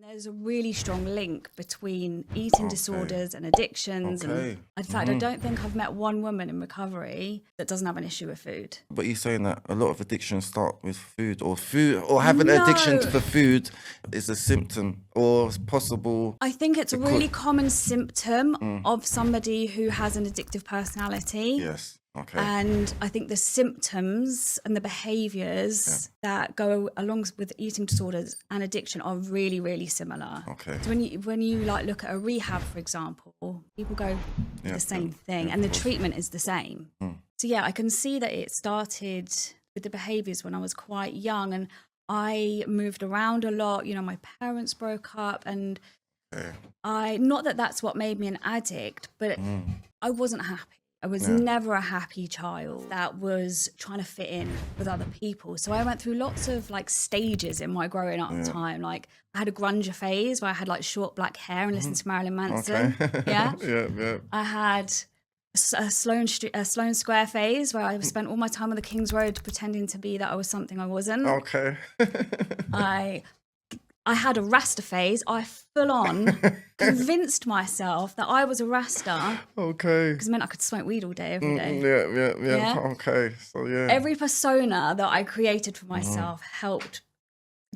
There's a really strong link between eating disorders and addictions. And in fact, I don't think I've met one woman in recovery that doesn't have an issue with food. But you're saying that a lot of addictions start with food or having an addiction to food is a symptom or possible. I think it's a really common symptom of somebody who has an addictive personality. Yes. Okay. And I think the symptoms and the behaviours that go along with eating disorders and addiction are really, really similar. Okay. So when you like look at a rehab, for example, people go the same thing, and the treatment is the same. So yeah, I can see that it started with the behaviours when I was quite young, and I moved around a lot. You know, my parents broke up, and not that that's what made me an addict, but I wasn't happy. I was never a happy child that was trying to fit in with other people. So I went through lots of like stages in my growing up time. Like I had a grunge phase where I had like short black hair and listened to Marilyn Manson. Yeah. I had a Sloane Square phase where I spent all my time on the King's Road pretending to be that I was something I wasn't. Okay. I had a Rasta phase. I full on convinced myself that I was a Rasta. Okay. Because it meant I could smoke weed all day, every day. Yeah. Okay. So yeah. Every persona that I created for myself helped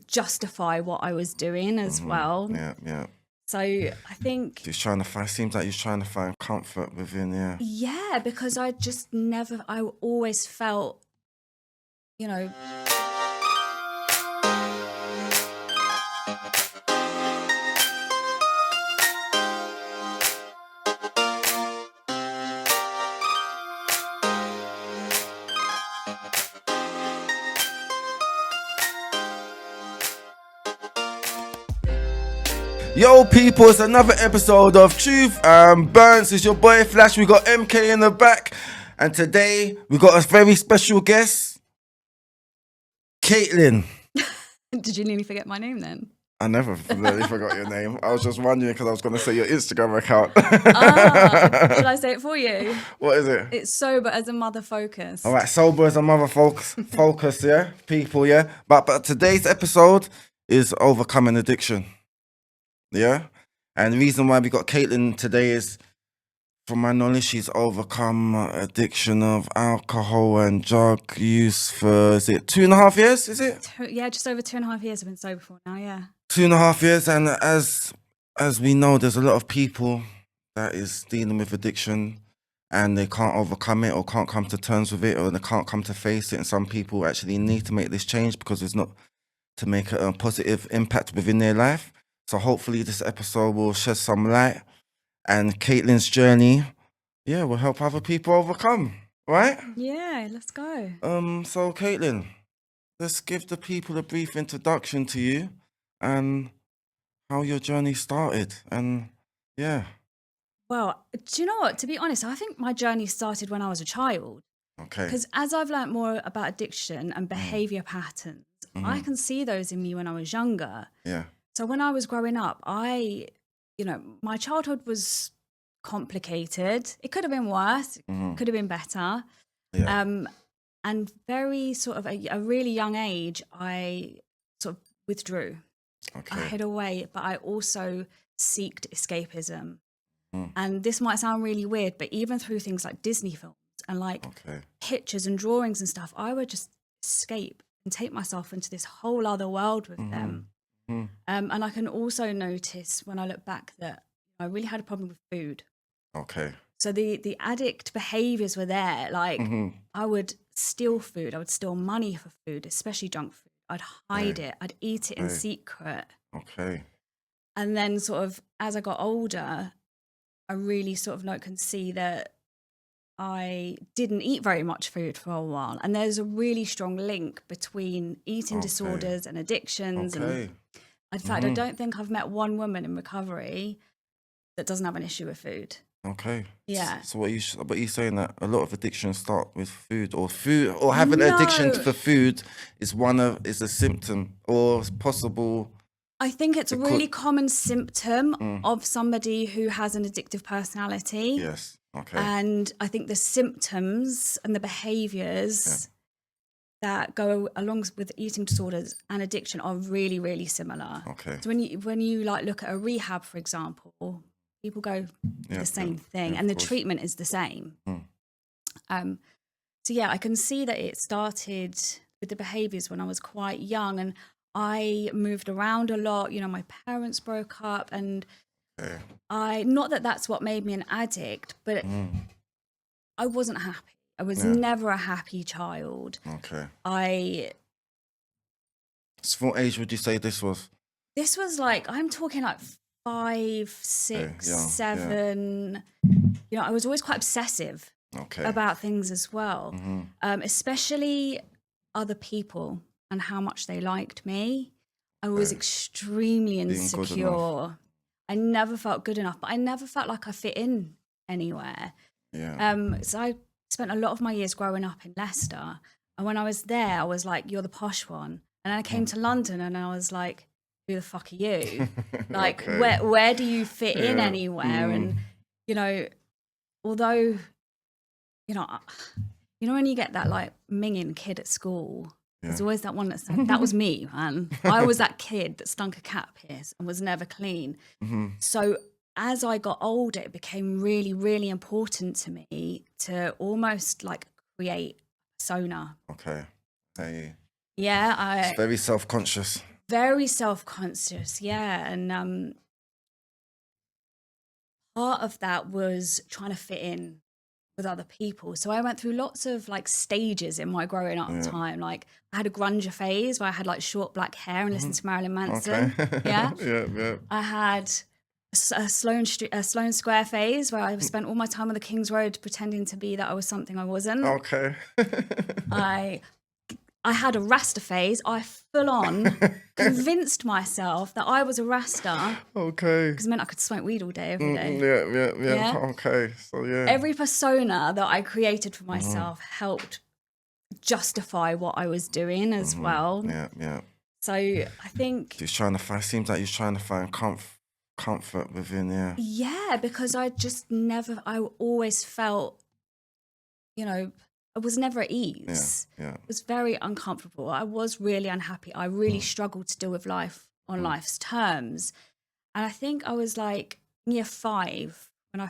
justify what I was doing as well. Yeah. So I think seems like you're trying to find comfort within, Yeah, because I always felt, you know, Yo people, it's another episode of Truth and Bantz. It's your boy Flash. We got MK in the back, and today we got a very special guest, Kaitlin. Did you nearly forget my name then? I never really forgot your name. I was just wondering because I was going to say your Instagram account. Did I say it for you? What is it? It's Sober as a Mother Focus. All right, sober as a mother focus, yeah, people, yeah. But today's episode is overcoming addiction. Yeah, and the reason why we got Kaitlin today is, from my knowledge, she's overcome addiction of alcohol and drug use for, is it 2.5 years, is it? Yeah, just over 2.5 years I've been sober for now, yeah. 2.5 years, and as we know, there's a lot of people that is dealing with addiction and they can't overcome it or can't come to terms with it or they can't come to face it, and some people actually need to make this change because it's not to make a positive impact within their life. So hopefully this episode will shed some light, and Kaitlins Journey, will help other people overcome, right? Yeah, let's go. So Kaitlin, let's give the people a brief introduction to you and how your journey started, and Well, do you know what? To be honest, I think my journey started when I was a child. Okay. Because as I've learned more about addiction and behaviour patterns, I can see those in me when I was younger. Yeah. So when I was growing up, my childhood was complicated. It could have been worse. It could have been better. Yeah. And very sort of a really young age, I sort of withdrew. Okay. I hid away, but I also seeked escapism. And this might sound really weird, but even through things like Disney films and like pictures and drawings and stuff, I would just escape and take myself into this whole other world with them. And I can also notice when I look back that I really had a problem with food. Okay. So the addict behaviours were there. Like I would steal food. I would steal money for food, especially junk food. I'd hide it. I'd eat it in secret. Okay. And then sort of as I got older, I really sort of can see that I didn't eat very much food for a while. And there's a really strong link between eating disorders and addictions. And in fact, I don't think I've met one woman in recovery that doesn't have an issue with food. Okay. Yeah. So what you're saying that a lot of addictions start with food or having an addiction for food is a symptom or possible. I think it's a really common symptom of somebody who has an addictive personality. Yes. Okay. And I think the symptoms and the behaviours that go along with eating disorders and addiction are really, really similar. Okay. So when you like look at a rehab, for example, people go the same thing, and the treatment is the same. So yeah, I can see that it started with the behaviors when I was quite young, and I moved around a lot. You know, my parents broke up, and not that that's what made me an addict, but I wasn't happy. I was never a happy child. Okay. So what age would you say this was? This was like, I'm talking like 5, 6, 7. You know, I was always quite obsessive about things as well, especially other people and how much they liked me. I was extremely insecure. I never felt good enough, but I never felt like I fit in anywhere. So I spent a lot of my years growing up in Leicester, and when I was there, I was like, "You're the posh one," and I came to London, and I was like, "Who the fuck are you? Like, where do you fit in anywhere?" And you know, although you know when you get that like minging kid at school, there's always that one that was me, man. I was that kid that stunk a cat piss and was never clean. So as I got older, it became really, really important to me to almost like create a persona. Okay. Yeah, it's very self-conscious. Very self-conscious, yeah. And part of that was trying to fit in with other people. So I went through lots of like stages in my growing up time. Like I had a grunge phase where I had like short black hair and listened to Marilyn Manson. Yeah. I had a Sloane Square phase where I spent all my time on the King's Road pretending to be that I was something I wasn't. Okay. I had a Rasta phase. I full on convinced myself that I was a Rasta. Okay. Because it meant I could smoke weed all day, every day. Yeah. Okay. So every persona that I created for myself helped justify what I was doing as well. Yeah. So I think seems like he's trying to find comfort within. Yeah, because I always felt, you know, I was never at ease. It was very uncomfortable. I was really unhappy. I really struggled to deal with life on life's terms. And I think I was like year 5 when I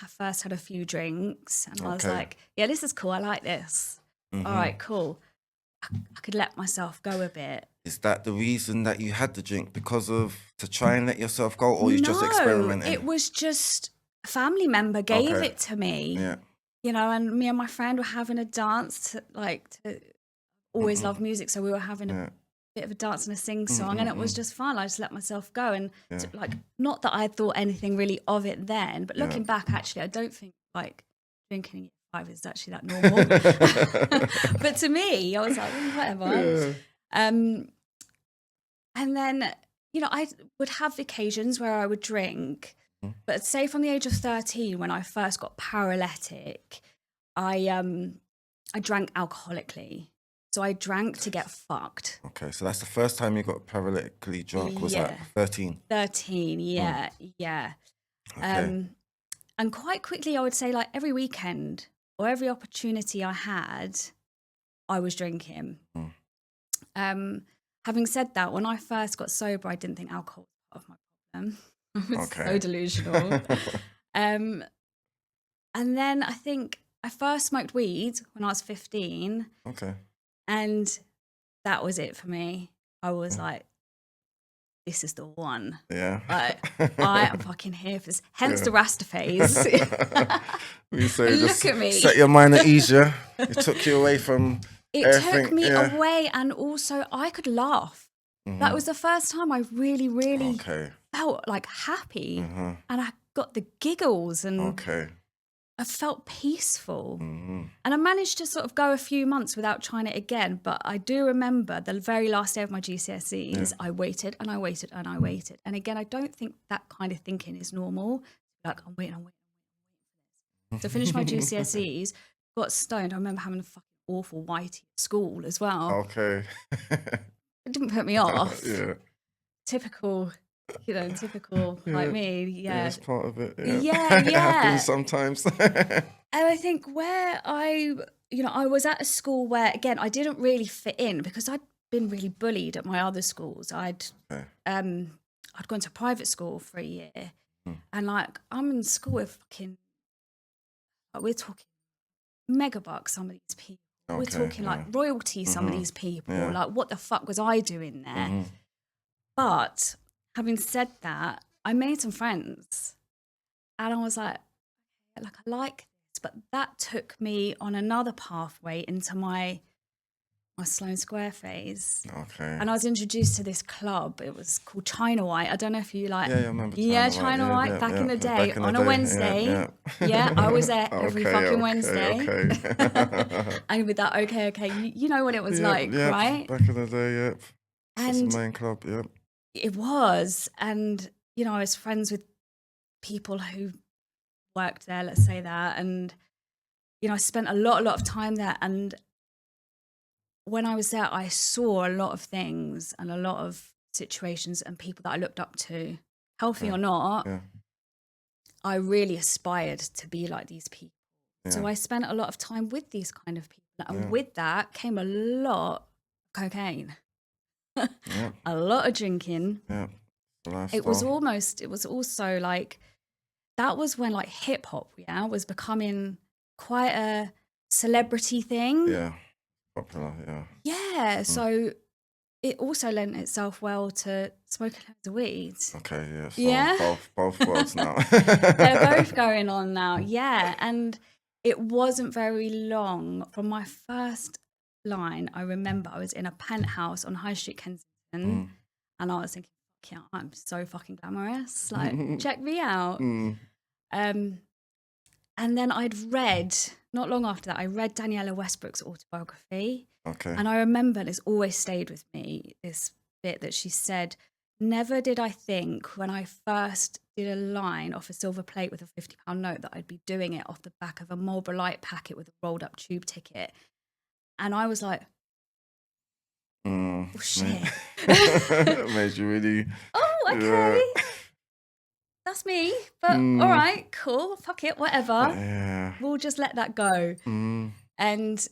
first had a few drinks, and I was like, yeah, this is cool. I like this. All right, cool. I could let myself go a bit. Is that the reason that you had the drink, to try and let yourself go, or you just experimenting? It was just a family member gave it to me. Yeah. You know, and me and my friend were having a dance to always love music, so we were having a bit of a dance and a sing song, and it was just fun. I just let myself go, and not that I thought anything really of it then, but looking back, actually, I don't think like drinking at 5 is actually that normal. But to me, I was like, whatever. And then, you know, I would have occasions where I would drink, but say from the age of 13, when I first got paralytic, I drank alcoholically. So I drank to get fucked. Okay, so that's the first time you got paralytically drunk, was that 13? 13, yeah. Okay. And quite quickly, I would say like every weekend or every opportunity I had, I was drinking. Having said that, when I first got sober, I didn't think alcohol was part of my problem. I was so delusional. And then I think I first smoked weed when I was 15. Okay. And that was it for me. I was like, this is the one. Yeah. I am fucking here for this. Hence the Rasta phase. You say, look at me. Set your mind at ease, yeah? It took you away from everything. Took me away, and also I could laugh. That was the first time I really, really felt like happy. And I got the giggles, and I felt peaceful. And I managed to sort of go a few months without trying it again. But I do remember the very last day of my GCSEs, I waited and I waited and I waited. And again, I don't think that kind of thinking is normal. Like, I'm waiting. So I finished my GCSEs, got stoned. I remember having a fucking awful whitey at school as well. Okay. It didn't put me off. Typical, like me. Yeah, it's part of it. Yeah. It happens sometimes. And I think where I you know, I was at a school where, again, I didn't really fit in because I'd been really bullied at my other schools. I'd gone to private school for a year, and like I'm in school with fucking, like, we're talking megabucks. Some of these people, we're talking like royalty. Some of these people, like, what the fuck was I doing there? But having said that, I made some friends, and I was like I like this, but that took me on another pathway into my Sloane Square phase. Okay. And I was introduced to this club. It was called China White. I don't know if you like. Yeah, I remember China White. Back in the day, on a Wednesday. Yeah, I was there every fucking Wednesday. Okay. And with that, okay, you know what it was like, right? Back in the day, yep. And that's the main club, yep. It was, and you know, I was friends with people who worked there, let's say that, and you know, I spent a lot of time there, and when I was there, I saw a lot of things and a lot of situations and people that I looked up to, healthy or not. I really aspired to be like these people. So I spent a lot of time with these kind of people, and with that came a lot of cocaine, a lot of drinking. It was also like, that was when like hip hop, was becoming quite a celebrity thing. Yeah, popular, Yeah, so it also lent itself well to smoking loads of weed. Okay, so both worlds now. They're both going on now, and it wasn't very long from my first line. I remember I was in a penthouse on High Street, Kensington, and I was thinking, yeah, I'm so fucking glamorous. Like, check me out. And then I'd read, not long after that, I read Daniela Westbrook's autobiography. Okay. And I remember, and it's always stayed with me, this bit that she said, never did I think when I first did a line off a silver plate with a £50 note that I'd be doing it off the back of a Marlboro Light packet with a rolled up tube ticket. And I was like, oh shit. Made you really... Oh, okay. That's me. But all right, cool. Fuck it, whatever. We'll just let that go. And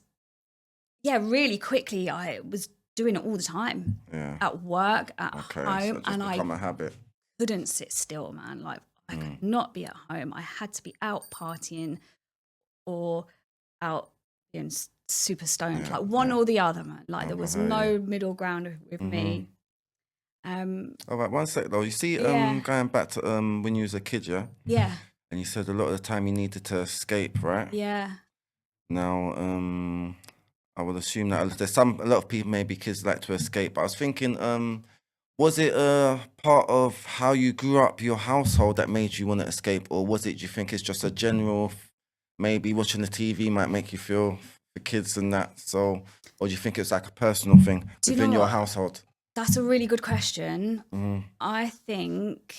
yeah, really quickly, I was doing it all the time. At work, at home. So and I become a habit. Couldn't sit still, man. Like, I could not be at home. I had to be out partying or out being super stoned. Like one or the other, man. Like there was no middle ground with me. All right, one sec though. You see, going back to when you was a kid, yeah, and you said a lot of the time you needed to escape, right? Yeah. Now, I would assume that there's a lot of people, maybe kids, like to escape. But I was thinking, was it a part of how you grew up, your household, that made you want to escape, or was it? Do you think it's just a general, maybe watching the TV might make you feel for kids and that? So, or do you think it's like a personal thing within your household? That's a really good question. I think,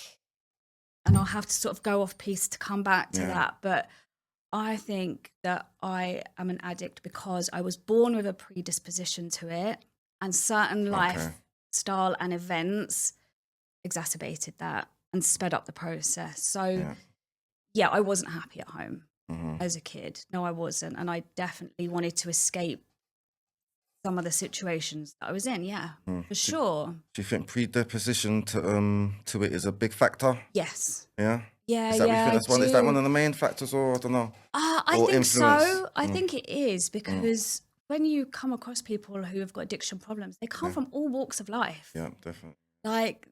and I'll have to sort of go off piece to come back to that, but I think that I am an addict because I was born with a predisposition to it, and certain lifestyle and events exacerbated that and sped up the process. So yeah, I wasn't happy at home as a kid. No, I wasn't. And I definitely wanted to escape some of the situations that I was in, for sure. Do you think predisposition to it is a big factor? Yes. Yeah? Yeah, is that one of the main factors, or I don't know? I think so. I think it is, because when you come across people who have got addiction problems, they come from all walks of life. Yeah, definitely. Like,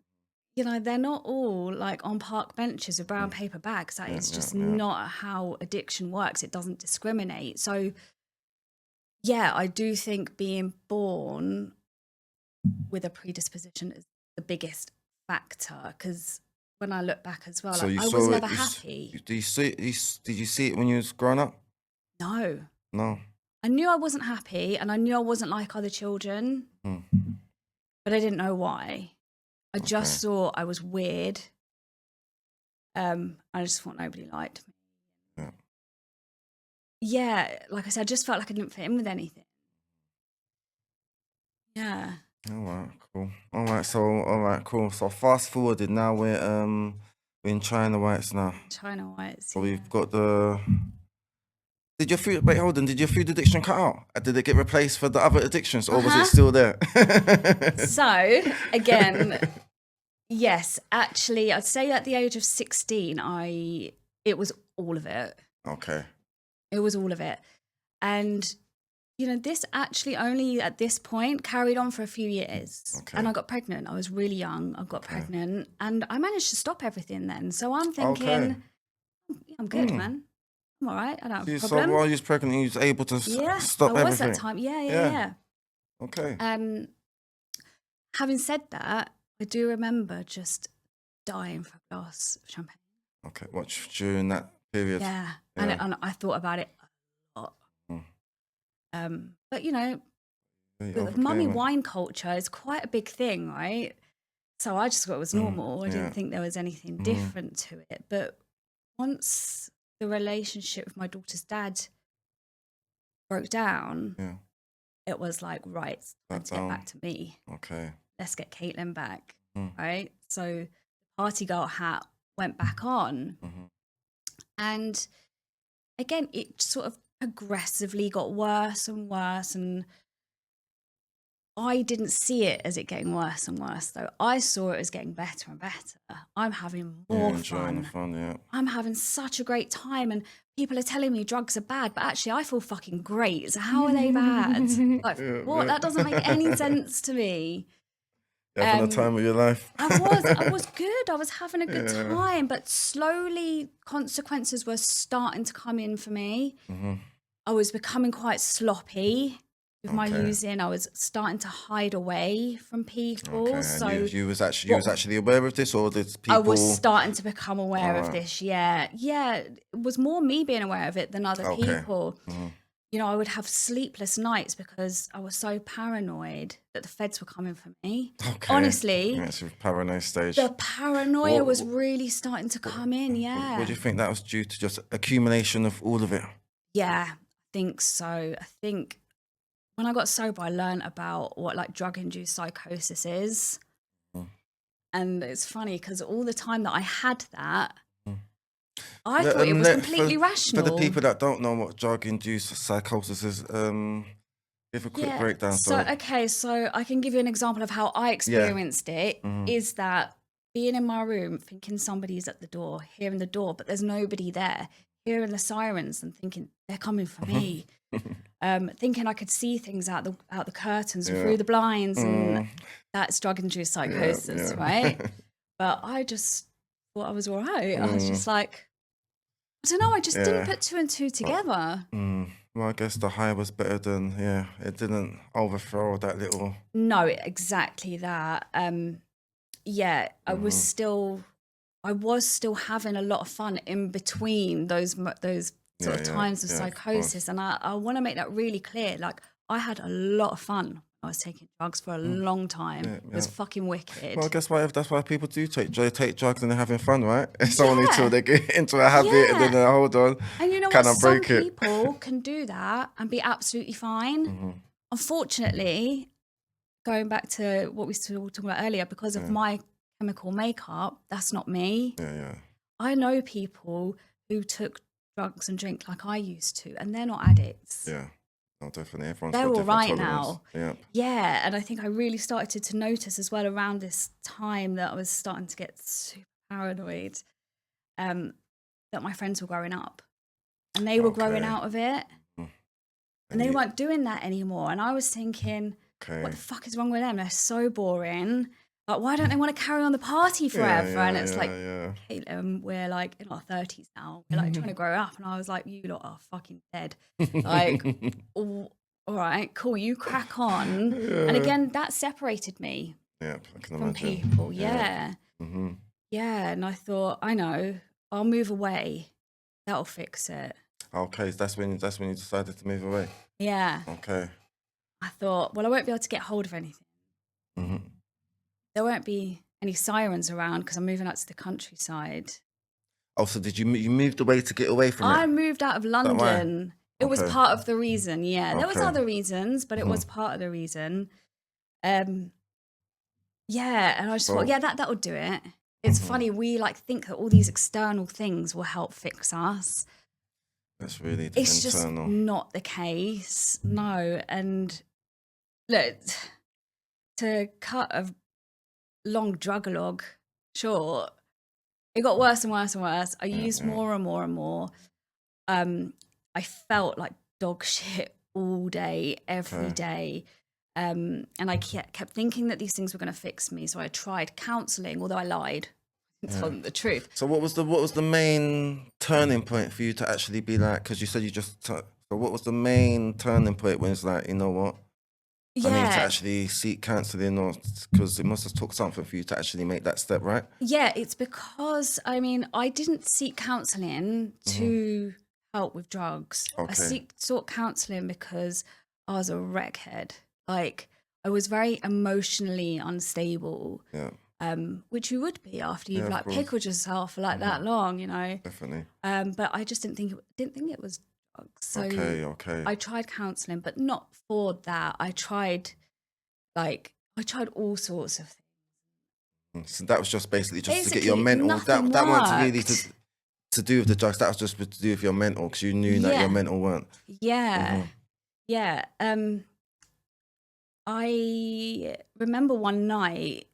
you know, they're not all like on park benches with brown paper bags. That is just not how addiction works. It doesn't discriminate. So yeah, I do think being born with a predisposition is the biggest factor, because when I look back as well, So like, you I saw was it, never happy. Did you see it when you was growing up? No. No. I knew I wasn't happy, and I knew I wasn't like other children, but I didn't know why. I just saw I was weird. I just thought nobody liked me. Yeah, like I said, I just felt like I didn't fit in with anything. Yeah. All right, cool. All right, cool. So fast forwarded, now we're in China Whites now. China Whites. So we've got the Did your food? Wait, hold on. Did your food addiction cut out? Did it get replaced for the other addictions, or was it still there? So again, yes, actually, I'd say at the age of 16, it was all of it. Okay. It was all of it, and you know, this actually only at this point carried on for a few years. Okay. And I got pregnant. I was really young. I got pregnant, and I managed to stop everything then. So I'm thinking, I'm good, man. I'm all right. I don't have a problem. So while you was pregnant, you was able to stop everything? I was that time. Yeah. Okay. Having said that, I do remember just dying for a glass of champagne. Okay. What, during that period? Yeah. And I thought about it a lot. But you know, the mummy wine culture is quite a big thing, right? So I just thought it was normal. I didn't think there was anything different to it. But once the relationship with my daughter's dad broke down, it was like, right, let's get back to me. Okay. Let's get Kaitlin back, right? So the party girl hat went back on. And again, it sort of progressively got worse and worse, and I didn't see it as it getting worse and worse, though. I saw it as getting better and better. I'm having more fun. I'm having such a great time, and people are telling me drugs are bad, but actually I feel fucking great. So how are they bad? Like, what? That doesn't make any sense to me. Having the time of your life. I was good. I was having a good time, but slowly consequences were starting to come in for me. I was becoming quite sloppy with my using. I was starting to hide away from people. Okay. So you was actually aware of this, or did people? I was starting to become aware of this. Yeah. It was more me being aware of it than other people. You know, I would have sleepless nights because I was so paranoid that the feds were coming for me. Okay. Honestly. It's a paranoia stage. The paranoia was really starting to come in, What do you think that was due to? Just accumulation of all of it? Yeah, I think so. I think when I got sober, I learned about what like drug-induced psychosis is. And it's funny because all the time that I had that, I thought it was completely rational. For the people that don't know what drug-induced psychosis is, give a quick breakdown. So I can give you an example of how I experienced it. Is that being in my room, thinking somebody's at the door, hearing the door, but there's nobody there, hearing the sirens and thinking they're coming for me, thinking I could see things out the curtains and through the blinds, and that's drug-induced psychosis, right? But I just thought I was all right. I was just like, I don't know, I just didn't put two and two together. Well, I guess the high was better than, it didn't overthrow that little... No, exactly that. I was still having a lot of fun in between those sort of times of psychosis. And I want to make that really clear. Like, I had a lot of fun. I was taking drugs for a long time. It was fucking wicked. Well, guess what? That's why people do take drugs and they're having fun, right? It's only until they get into a habit and then they hold on. And you know what? Some people can do that and be absolutely fine. Unfortunately, going back to what we were talking about earlier, because of my chemical makeup, that's not me. I know people who took drugs and drink like I used to, and they're not addicts. Oh, definitely. They're all right now. Yeah, and I think I really started to notice as well around this time that I was starting to get super paranoid, that my friends were growing up, and they were growing out of it, and they weren't doing that anymore. And I was thinking, what the fuck is wrong with them? They're so boring. Like, why don't they want to carry on the party forever? And it's like, Kaitlin, we're like in our 30s now. We're like trying to grow up. And I was like, you lot are fucking dead. Like, all right, cool. You crack on. And again, that separated me from people. And I thought, I know, I'll move away. That'll fix it. Okay, so that's when you decided to move away. Yeah. Okay. I thought, well, I won't be able to get hold of anything. There won't be any sirens around because I'm moving out to the countryside. Oh, so did you moved away to get away from it? I moved out of London. It was part of the reason, There was other reasons, but it was part of the reason. And I just thought, that would do it. It's funny, we like think that all these external things will help fix us. That's really it's internal. just not the case. No. And look, to cut a long drug-a-log short, it got worse and worse and worse. I used more and more and more. I felt like dog shit all day, every day. And I kept thinking that these things were going to fix me. So I tried counselling, although I lied. I told them the truth. So what was the main turning point for you to actually be like, because you said you just, so what was the main turning point when it's like, you know what? I need to actually seek counselling, or because it must have took something for you to actually make that step, right? Yeah, it's because, I mean, I didn't seek counselling to help with drugs. Okay. I sought counselling because I was a wreckhead. Like, I was very emotionally unstable, which you would be after you've like pickled yourself for like that long, you know. Definitely. But I just didn't think it was drugs. So Okay. I tried counselling, but not for that. I tried all sorts of things. So that was just basically to get Basically, your mental. nothing That wasn't really worked. to do with the drugs. That was just to do with your mental, because you knew that your mental weren't. Yeah. I remember one night,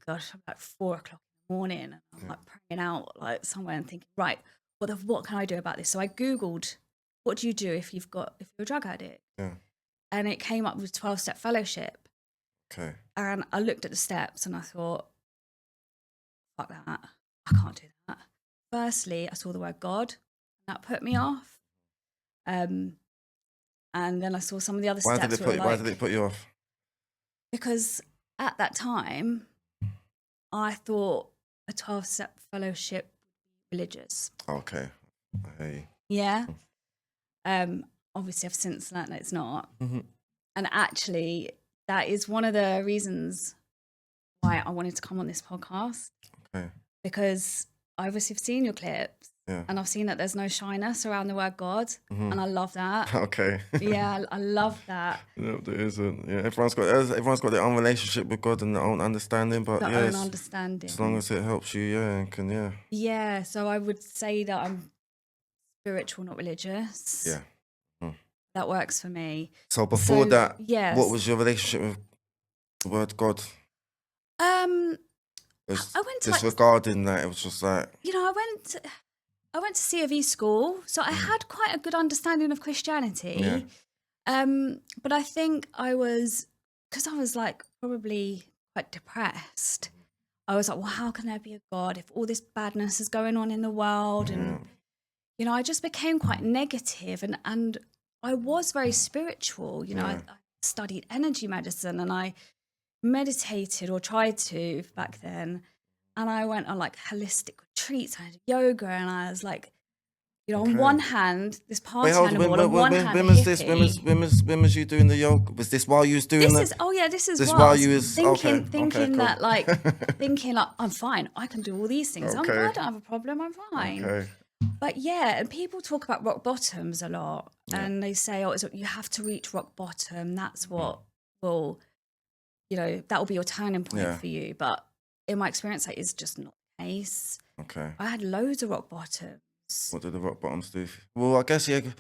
gosh, about 4:00 in the morning, and I'm like praying out like somewhere and thinking, right, what can I do about this? So I Googled, what do you do if you're a drug addict? Yeah. And it came up with 12-step fellowship. Okay. And I looked at the steps and I thought, fuck that. I can't do that. Firstly, I saw the word God, and that put me off. And then I saw some of the other steps. Why did it put you off? Because at that time, I thought a 12-step fellowship was religious. Okay. Hey. Yeah. Obviously, I've since learned that it's not. And actually, that is one of the reasons why I wanted to come on this podcast. Okay. Because I obviously have seen your clips. Yeah. And I've seen that there's no shyness around the word God. And I love that. Okay. Yeah, I love that. No, there isn't. Yeah, everyone's got their own relationship with God and their own understanding, but Their own understanding. As long as it helps you, Yeah, so I would say that I'm spiritual, not religious. Yeah. That works for me. So before that, yes. what was your relationship with the word God? I went to disregarding that, it was just like, you know, I went to C of E school, so I had quite a good understanding of Christianity. But I think because I was like probably quite depressed. I was like, well, how can there be a God if all this badness is going on in the world? And, you know, I just became quite negative, and I was very spiritual. You know, I studied energy medicine and I meditated, or tried to back then. And I went on like holistic retreats. I had yoga, and I was like, you know, on one hand, this party animal, on one hand, when was you doing the yoga? Was this while you was doing this is while you was thinking that like I'm fine. I can do all these things. I don't have a problem. I'm fine. Okay. But yeah, and people talk about rock bottoms a lot, and they say, oh, you have to reach rock bottom. That's what will, you know, that will be your turning point for you. But in my experience, that is just not the case. Okay. I had loads of rock bottoms. What do the rock bottoms do? Well, I guess, it's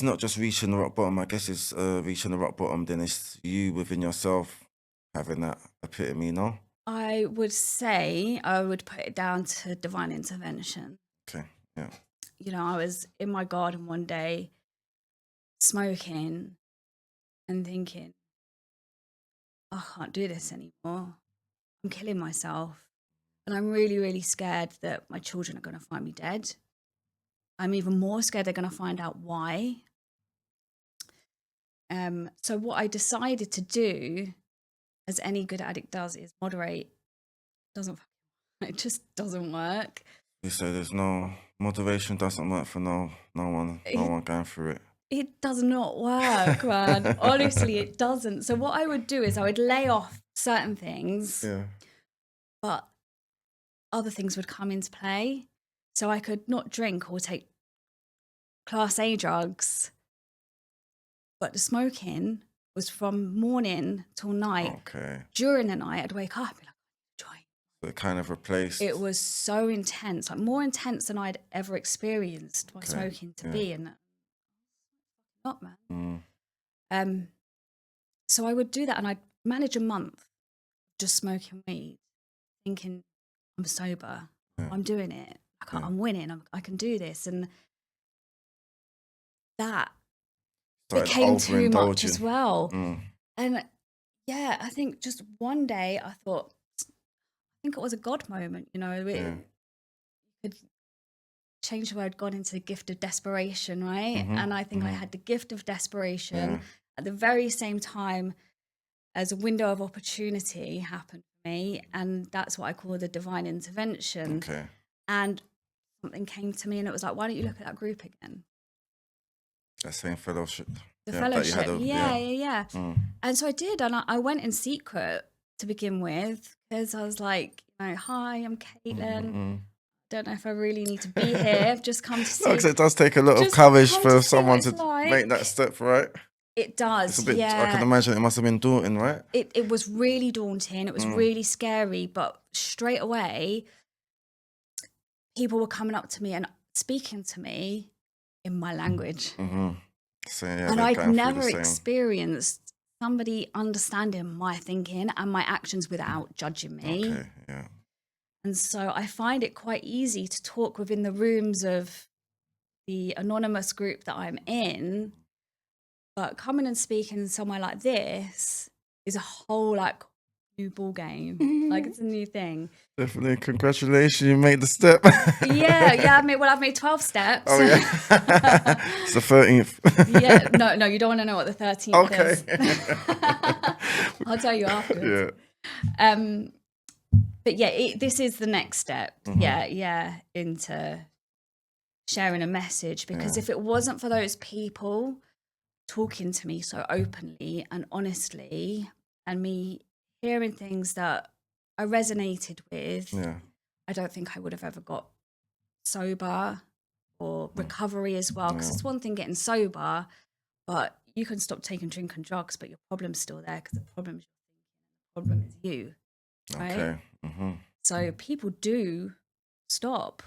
not just reaching the rock bottom. I guess it's reaching the rock bottom, then it's you within yourself having that epitome, no? I would say I would put it down to divine intervention. Okay, yeah. You know, I was in my garden one day smoking and thinking, I can't do this anymore. I'm killing myself. And I'm really, really scared that my children are going to find me dead. I'm even more scared they're going to find out why. So what I decided to do, as any good addict does, is moderate. It just doesn't work. You say there's no moderation, doesn't work for no one going through it. It does not work, man. Honestly, it doesn't. So what I would do is I would lay off certain things, but other things would come into play. So I could not drink or take Class A drugs, but the smoking was from morning till night. Okay. During the night, I'd wake up and be like, joint. So it kind of replaced. It was so intense, like more intense than I'd ever experienced my smoking to be, and not man. So I would do that, and I'd manage a month just smoking weed, thinking I'm sober, I'm doing it, I'm winning, I can do this, and that became too much as well. And yeah, I think just one day I thought, I think it was a God moment, you know, it could change the word God into the gift of desperation, right? And I think I had the gift of desperation at the very same time as a window of opportunity happened for me, and that's what I call the divine intervention. And something came to me, and it was like, why don't you look at that group again? That same fellowship. The fellowship, yeah. And so I did, and I went in secret to begin with, because I was like, you know, hi, I'm Kaitlin. Don't know if I really need to be here. I've just come to see. Because it does take a lot of courage for someone to make that step, right? It does, it's a bit, I can imagine it must have been daunting, right? It was really daunting. It was really scary, but straight away, people were coming up to me and speaking to me in my language. So, yeah, and I'd never experienced somebody understanding my thinking and my actions without judging me. And so I find it quite easy to talk within the rooms of the anonymous group that I'm in, but coming and speaking somewhere like this is a whole new ball game. Like, it's a new thing. Definitely. Congratulations, you made the step. yeah. I've made 12 steps. Oh yeah. It's the 13th. No, you don't want to know what the 13th is. I'll tell you afterwards. But yeah, this is the next step. Into sharing a message, because if it wasn't for those people talking to me so openly and honestly, and me hearing things that I resonated with, I don't think I would have ever got sober or recovery as well. Because it's one thing getting sober, but you can stop taking drink and drugs, but your problem's still there, because the problem is you, right? So people do stop,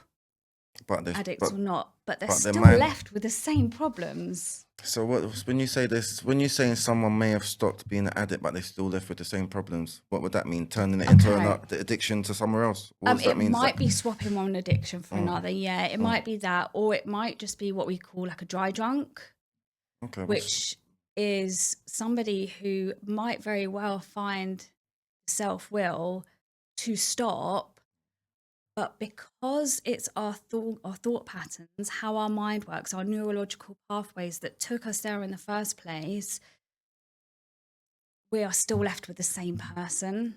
addicts or not, but they're still left with the same problems. So when you say this, when you're saying someone may have stopped being an addict, but they're still left with the same problems, what would that mean? Turning it into the addiction to somewhere else? What does that mean? It might be swapping one addiction for another. Yeah, it might be that, or it might just be what we call like a dry drunk, which is somebody who might very well find self-will to stop, but because it's our thought patterns, how our mind works, our neurological pathways that took us there in the first place, we are still left with the same person.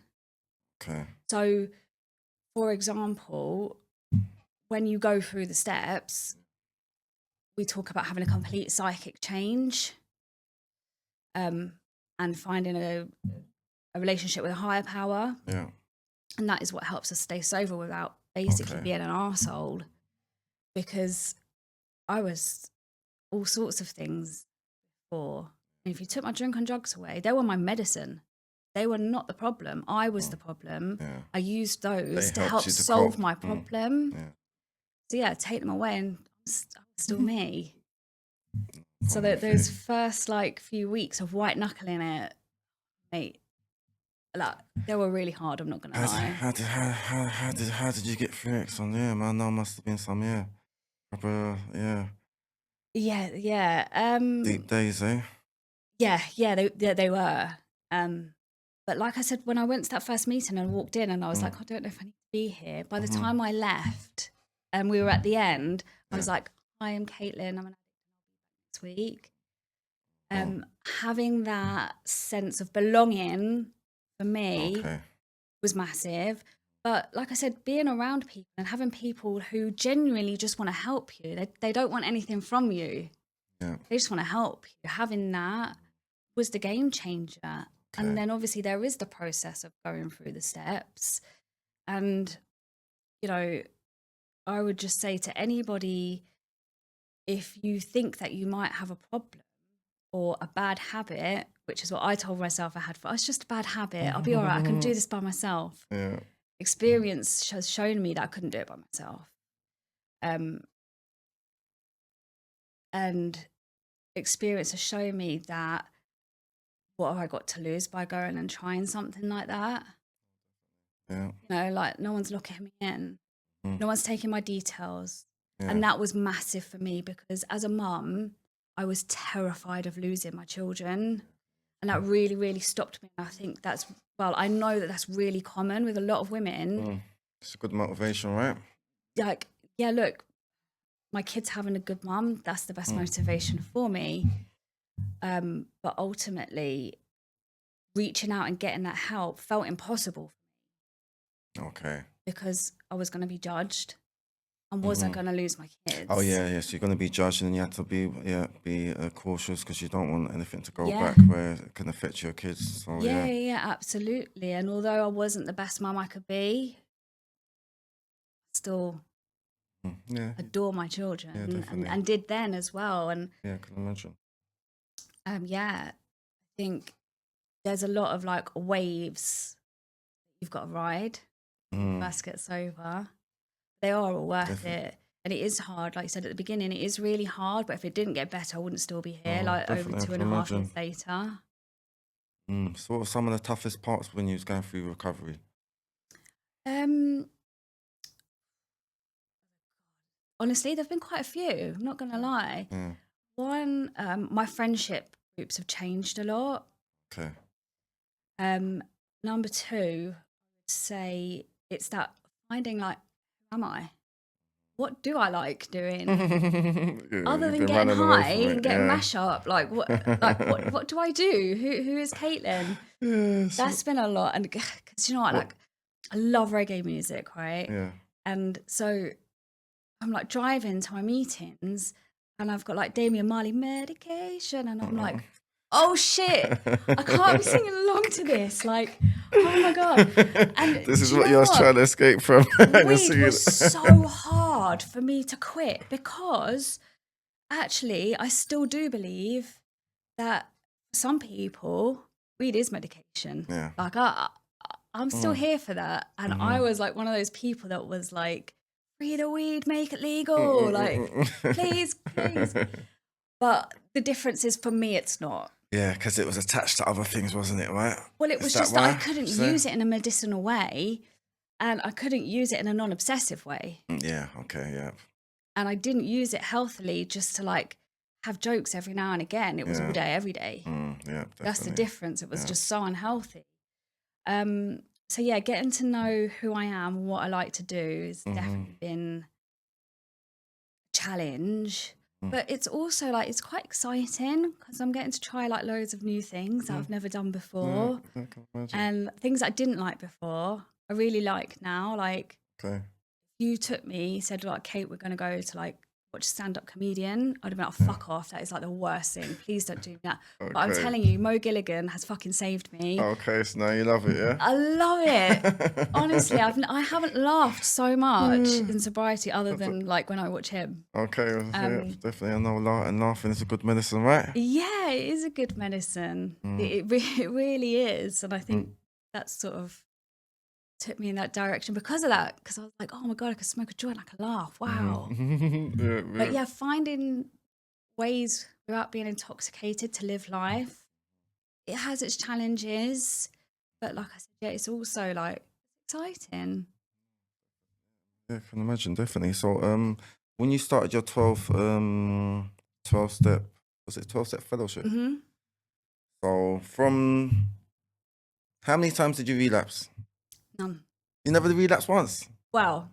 So, for example, when you go through the steps, we talk about having a complete psychic change, and finding a relationship with a higher power. And that is what helps us stay sober without basically being an arsehole. Because I was all sorts of things before. And if you took my drink and drugs away, they were my medicine. They were not the problem. I was the problem. I used those to help solve my problem. So yeah, take them away and I'm still me. So that those first few weeks of white knuckling it, mate, they were really hard. I'm not gonna lie. How did you get through it? So yeah, man, there must have been some deep days, eh? They were. But like I said, when I went to that first meeting and walked in, and I was like, I don't know if I need to be here. By the time I left, and we were at the end, I was like, hi, I'm Kaitlin. I'm an addict next week. Having that sense of belonging for me was massive. But like I said, being around people and having people who genuinely just want to help you, they don't want anything from you. They just want to help you. Having that was the game changer. And then obviously there is the process of going through the steps. And, you know, I would just say to anybody, if you think that you might have a problem or a bad habit, which is what I told myself I had, it's just a bad habit. I'll be all right. I can do this by myself. experience has shown me that I couldn't do it by myself. And experience has shown me that what have I got to lose by going and trying something like that? Yeah. You know, like no one's locking me in. No one's taking my details. Yeah. And that was massive for me because as a mum, I was terrified of losing my children. And that really, really stopped me. And I think I know that that's really common with a lot of women. It's a good motivation, right? Like, yeah, look, my kid's having a good mum. That's the best motivation for me. But ultimately, reaching out and getting that help felt impossible. Okay. Because I was going to be judged. And was I going to lose my kids? Oh yeah. So you're going to be judged, and you have to be cautious because you don't want anything to go back where it can affect your kids. So yeah, absolutely. And although I wasn't the best mum I could be, still adore my children, and did then as well. And I can imagine. I think there's a lot of like waves you've got to ride. First get sober. They are all worth it. And it is hard, like you said at the beginning, it is really hard, but if it didn't get better, I wouldn't still be here, over 2.5 years later. So what were some of the toughest parts when you was going through recovery? Honestly, there've been quite a few, I'm not going to lie. One, my friendship groups have changed a lot. Okay. Number two, I would say it's that finding like, who am I? What do I like doing? Other than getting high and getting mash up, what do I do? Who is Kaitlin? That's been a lot, and because you know what, like I love reggae music, right? Yeah. And so I'm like driving to my meetings, and I've got like Damian Marley medication, and I'm like, oh shit, I can't be singing along to this. Like, oh my God. And this is what you're trying to escape from. Weed was so hard for me to quit because actually I still do believe that for some people, weed is medication. Yeah. Like I'm still here for that. And I was like one of those people that was like, free the weed, make it legal. Like, please. But the difference is for me, it's not. Yeah, because it was attached to other things, wasn't it, right? Well, it was just that I couldn't use it in a medicinal way and I couldn't use it in a non-obsessive way. Yeah, okay, yeah. And I didn't use it healthily just to like have jokes every now and again. It was all day, every day. Yeah, definitely. That's the difference. It was just so unhealthy. So yeah, getting to know who I am and what I like to do has definitely been a challenge. But it's also like, it's quite exciting because I'm getting to try like loads of new things that I've never done before. I can imagine. And things I didn't like before, I really like now. Like, you took me, said like, Kate, we're going to go to like watch a stand-up comedian. I'd have been like, fuck off. That is like the worst thing. Please don't do that. But I'm telling you, Mo Gilligan has fucking saved me. Okay, so now you love it, yeah? I love it. Honestly, I haven't laughed so much in sobriety other than like when I watch him. Okay, definitely. I know and laughing is a good medicine, right? Yeah, it is a good medicine. It really is. And I think that's sort of took me in that direction because of that. Because I was like, oh my God, I could smoke a joint, I could laugh. Wow. But yeah, finding ways without being intoxicated to live life, it has its challenges. But like I said, yeah, it's also like exciting. Yeah, I can imagine, definitely. So when you started your 12-step, was it 12-step fellowship? So from, how many times did you relapse? None. You never relapsed once? Well,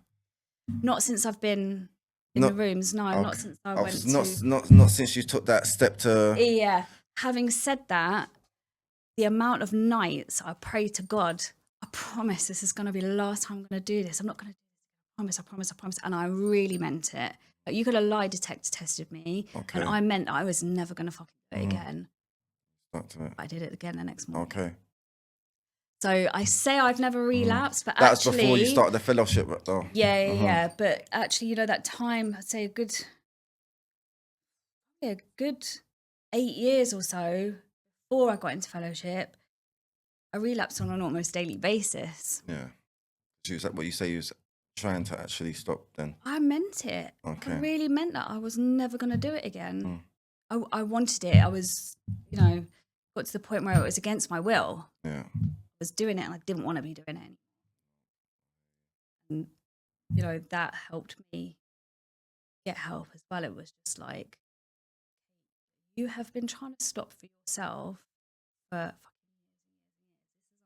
not since I've been in the rooms. No, not since I went not since you took that step to... Yeah. Having said that, the amount of nights I pray to God, I promise this is going to be the last time I'm going to do this. I'm not going to do this. I promise. And I really meant it. Like, you could have lie detector tested me. And I meant that I was never going to fucking do it again. But I did it again the next morning. Okay. So I say I've never relapsed, but that's actually... before you started the fellowship, though. Yeah. But actually, you know, that time, I'd say a good 8 years or so before I got into fellowship, I relapsed on an almost daily basis. Yeah. Is that what you say you was trying to actually stop then? I meant it. Okay. I really meant that. I was never going to do it again. Mm. I wanted it. I was, got to the point where it was against my will. Yeah. I was doing it and I didn't want to be doing it anymore. And, that helped me get help as well. It was just like, you have been trying to stop for yourself for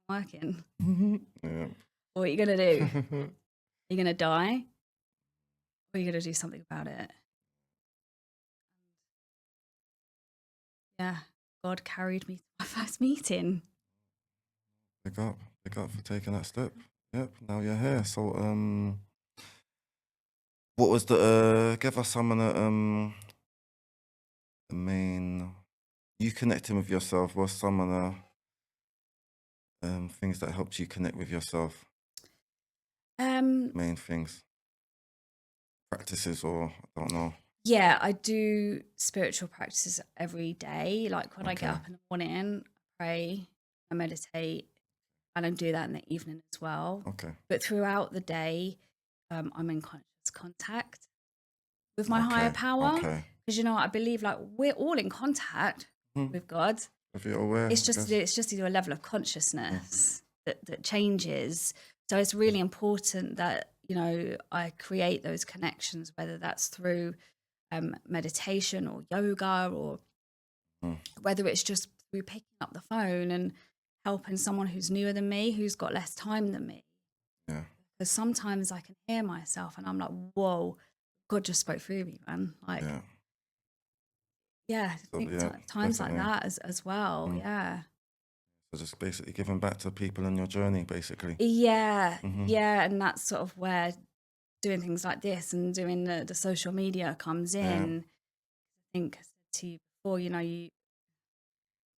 fucking years. This isn't working. Yeah. What are you going to do? Are you going to die? Or are you going to do something about it? Yeah, God carried me to my first meeting. Big up for taking that step. Yep, now you're here. So, what was give us some of the main, you connecting with yourself, what's some of the things that helped you connect with yourself? Main things, practices, or I don't know. Yeah, I do spiritual practices every day. Like when I get up in the morning, I pray, I meditate, and I do that in the evening as well. Okay. But throughout the day, I'm in conscious contact with my higher power. Okay. Because I believe like we're all in contact with God. If you're aware, It's just either a level of consciousness that changes. So it's really important that I create those connections, whether that's through meditation or yoga, or whether it's just through picking up the phone and helping someone who's newer than me, who's got less time than me. Yeah. Because sometimes I can hear myself and I'm like, whoa, God just spoke through me, man. Like, I think times definitely. like that as well. Yeah. So just basically giving back to people in your journey, basically. Yeah. Yeah. And that's sort of where doing things like this and doing the social media comes in. I think I said to you before,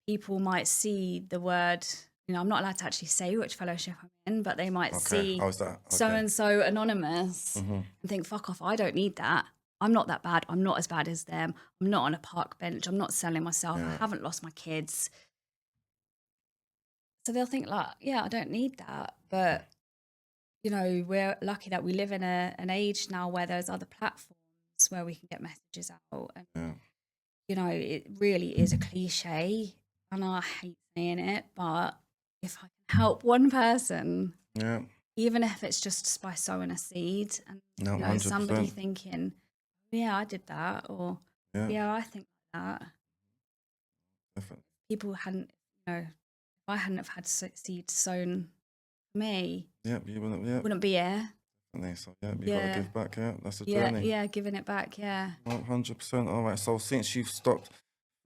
people might see the word, I'm not allowed to actually say which fellowship I'm in, but they might see so-and-so anonymous and think, fuck off, I don't need that. I'm not that bad. I'm not as bad as them. I'm not on a park bench. I'm not selling myself. I haven't lost my kids. So they'll think like, I don't need that. But, we're lucky that we live in an age now where there's other platforms where we can get messages out. And, it really is a cliche. And I hate saying it, but if I can help one person, even if it's just by sowing a seed and somebody thinking, I did that, or I think that. Definitely. People hadn't, if I hadn't have had seeds sown for me, you wouldn't be here. So you gotta give back. That's the journey. Yeah, giving it back. 100%. All right. So since you've stopped,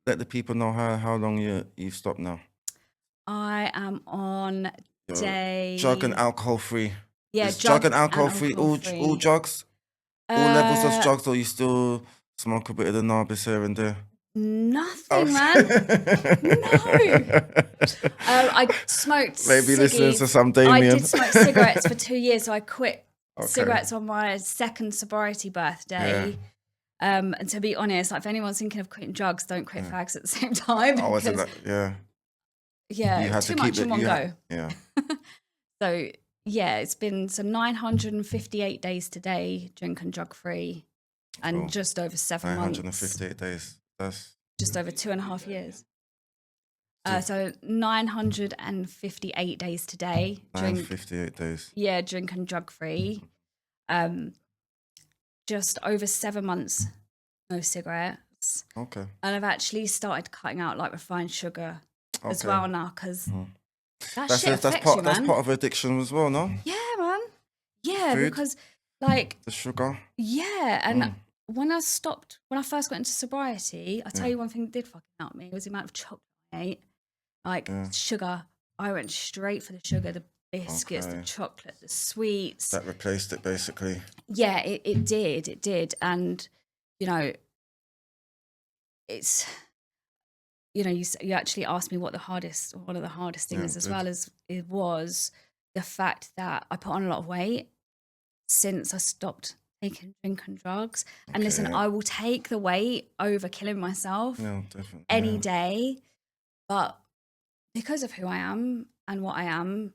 let the people know how long you've stopped now. I am on day drug and alcohol free. Yeah, drug and alcohol free. All drugs, all levels of drugs, or you still smoke a bit of the narbis here and there? Nothing, man. No. I smoked. Maybe listening to some Damien. I did smoke cigarettes for 2 years, so I quit cigarettes on my second sobriety birthday. And to be honest, like if anyone's thinking of quitting drugs, don't quit fags at the same time. Oh, is it like, yeah, you had too to much keep in one go. Yeah. So it's been 958 days today, drink and drug free, and just over 7 months. 958 days. That's just over 2.5 years. So 958 days today. 958 days. Yeah, drink and drug free. Just over 7 months, no cigarettes. Okay. And I've actually started cutting out like refined sugar as well now, because that's shit affects you, man. That's part of addiction as well, no? Yeah, man. Yeah, Food, because like the sugar. Yeah, and when I first got into sobriety, I tell you one thing that did fucking help me was the amount of chocolate I ate. Like sugar, I went straight for the sugar, the biscuits, the chocolate, the sweets. That replaced it basically. Yeah, it did. And, it's, you actually asked me what one of the hardest things as well as it was the fact that I put on a lot of weight since I stopped taking drink and drugs. And listen, I will take the weight over killing myself any day. But because of who I am and what I am,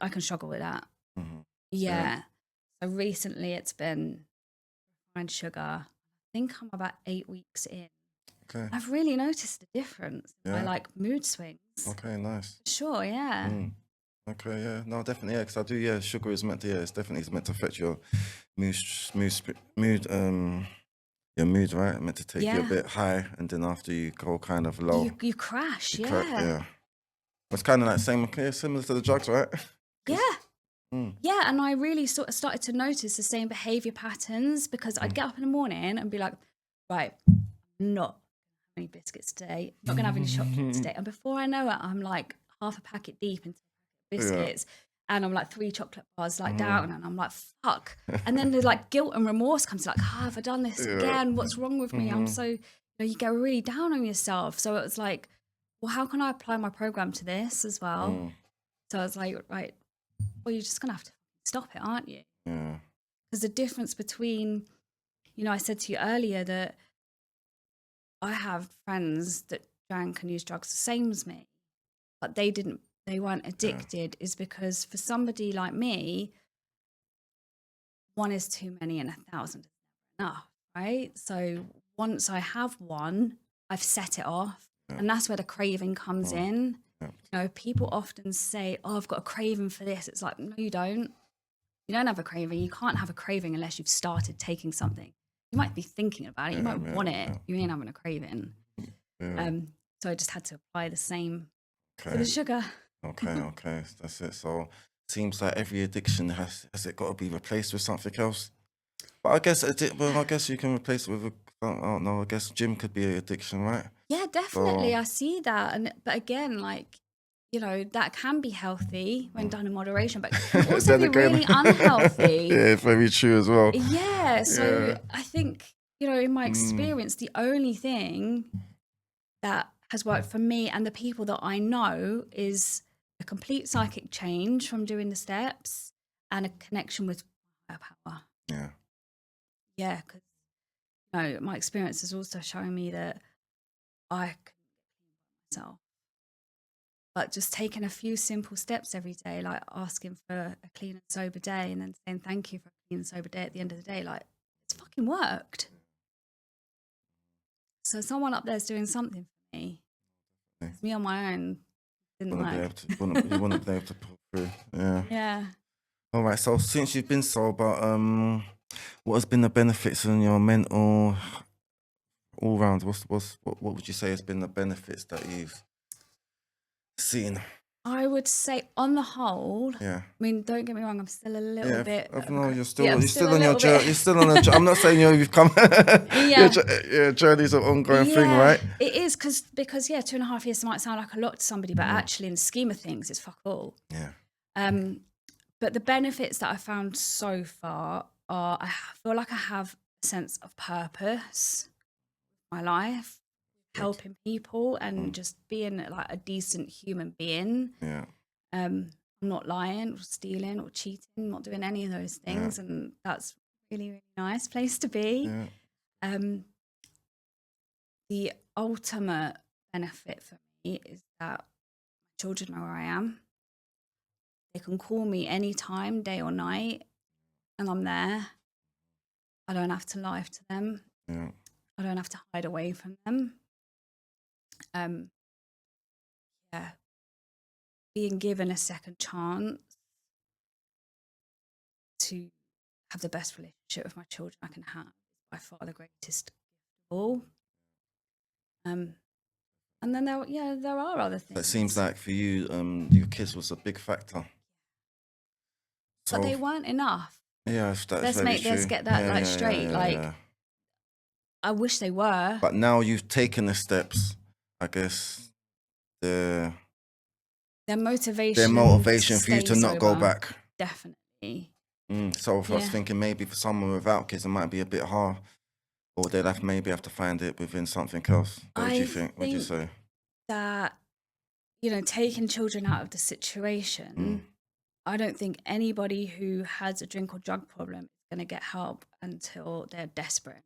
I can struggle with that. Yeah. So recently it's been refined sugar. I think I'm about 8 weeks in. Okay. I've really noticed a difference in my Yeah. like mood swings. Okay, nice. Sure, yeah. Okay, yeah. No, definitely, yeah, because I do, yeah, sugar is meant to, yeah, it's definitely meant to affect your mood, your mood, right? Meant to take you a Yeah. bit high, and then after you go kind of low. You crash, you yeah. Yeah. It's kind of like similar to the drugs, right? Yeah. Yeah, and I really sort of started to notice the same behavior patterns because I'd get up in the morning and be like, right, I'm not having any biscuits today, not going to have any chocolate today. And before I know it, I'm like half a packet deep into biscuits and I'm like 3 chocolate bars like down and I'm like, fuck. And then the like guilt and remorse comes like, have I done this again? What's wrong with me? I'm so, you get really down on yourself. So it was like, well, how can I apply my program to this as well? So I was like, right, well, you're just going to have to stop it, aren't you? Yeah. Because the difference between, I said to you earlier that I have friends that drank and used drugs the same as me, but they weren't addicted, is because for somebody like me, 1 is too many and 1,000 is never enough, right? So once I have one, I've set it off. And that's where the craving comes in. People often say, oh, I've got a craving for this. It's like, no, you don't. You don't have a craving. You can't have a craving unless you've started taking something. You might be thinking about it. You might want it. You ain't having a craving. So I just had to apply the same to the sugar. Okay. That's it. So seems like every addiction has it got to be replaced with something else. But I guess I guess you can replace it with I don't know. I guess gym could be an addiction, right? Yeah, definitely. I see that. But again, like, that can be healthy when done in moderation, but it can also be really unhealthy. Yeah, very true as well. Yeah. So I think, in my experience, the only thing that has worked for me and the people that I know is a complete psychic change from doing the steps and a connection with higher power. Yeah. Yeah, because my experience has also shown me that I can clean myself. But just taking a few simple steps every day, like asking for a clean and sober day and then saying thank you for a clean and sober day at the end of the day, like, it's fucking worked. So someone up there's doing something for me. It's me on my own. You wouldn't be able to pull through. Yeah. Yeah. All right. So since you've been sober, what has been the benefits in your mental all round? What would you say has been the benefits that you've seen? I would say, on the whole, Yeah. I mean, don't get me wrong, I'm still a little bit. No, you're still I'm on your journey. You're still on a. I'm not saying you've come. Your journey's an ongoing thing, right? It is because 2.5 years might sound like a lot to somebody, but actually, in the scheme of things, it's fuck all. Yeah. But the benefits that I found so far are, I feel like I have a sense of purpose in my life, helping people and just being like a decent human being. Yeah. I'm not lying or stealing or cheating, not doing any of those things. And that's really, really nice place to be. Yeah. The ultimate benefit for me is that my children know where I am. They can call me anytime, day or night, and I'm there. I don't have to lie to them. Yeah. I don't have to hide away from them. Being given a second chance to have the best relationship with my children I can have is by far the greatest gift of all. And then there are other things. It seems like for you, your kids was a big factor. But they weren't enough. Yeah, let's get that straight. I wish they were. But now you've taken the steps, I guess their motivation for you to not go back. Definitely. So if I was thinking maybe for someone without kids, it might be a bit hard, or they'd have to find it within something else. What do you think? What do you say? That, taking children out of the situation, I don't think anybody who has a drink or drug problem is going to get help until they're desperate.